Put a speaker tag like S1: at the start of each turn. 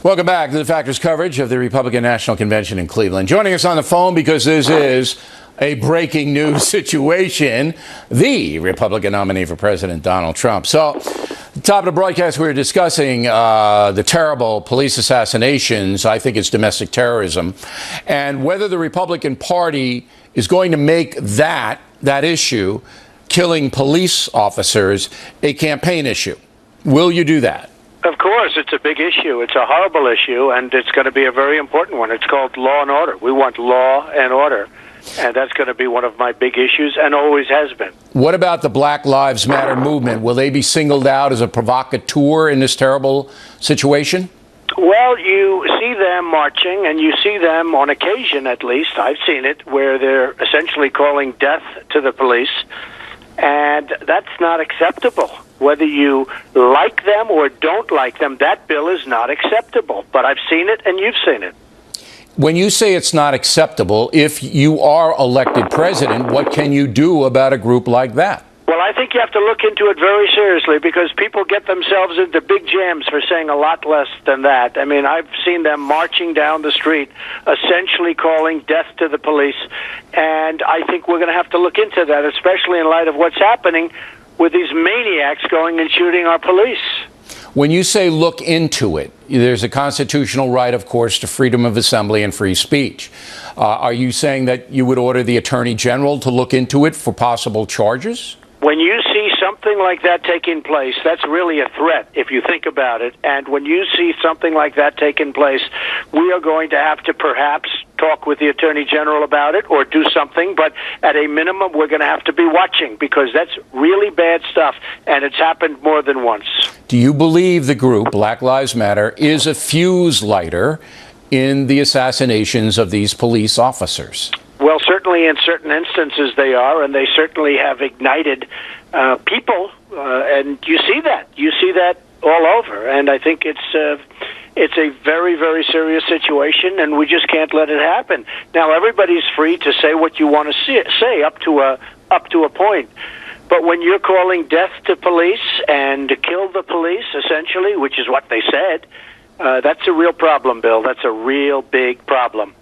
S1: Welcome back to the Factors coverage of the Republican National Convention in Cleveland. Joining us on the phone, because this is a breaking news situation, the Republican nominee for President, Donald Trump. So, at the top of the broadcast, we were discussing the terrible police assassinations. I think it's domestic terrorism. And whether the Republican Party is going to make that issue, killing police officers, a campaign issue. Will you do that?
S2: Of course, it's a big issue. It's a horrible issue, and it's going to be a very important one. It's called law and order. We want law and order, and that's going to be one of my big issues and always has been.
S1: What about the Black Lives Matter movement? Will they be singled out as a provocateur in this terrible situation?
S2: Well, you see them marching, and you see them on occasion, at least. I've seen it, where they're essentially calling death to the police, and that's not acceptable. Whether you like them or don't like them, that bill is not acceptable. But I've seen it, and you've seen it.
S1: When you say it's not acceptable, if you are elected president, what can you do about a group like that?
S2: Well, I think you have to look into it very seriously, because people get themselves into big jams for saying a lot less than that. I mean, I've seen them marching down the street, essentially calling death to the police, and I think we're going to have to look into that, especially in light of what's happening with these maniacs going and shooting our police.
S1: When you say look into it, there's a constitutional right, of course, to freedom of assembly and free speech. Are you saying that you would order the Attorney General to look into it for possible charges?
S2: When you see something like that taking place, that's really a threat, if you think about it. And when you see something like that taking place, we are going to have to perhaps talk with the Attorney General about it or do something. But at a minimum, we're going to have to be watching, because that's really bad stuff, and it's happened more than once.
S1: Do you believe the group, Black Lives Matter, is a fuse lighter in the assassinations of these police officers?
S2: Well, certainly in certain instances they are, and they certainly have ignited people, and you see that. You see that all over, and I think it's a very, very serious situation, and we just can't let it happen. Now, everybody's free to say what you want to say up to a point, but when you're calling death to police and to kill the police, essentially, which is what they said, that's a real problem, Bill. That's a real big problem.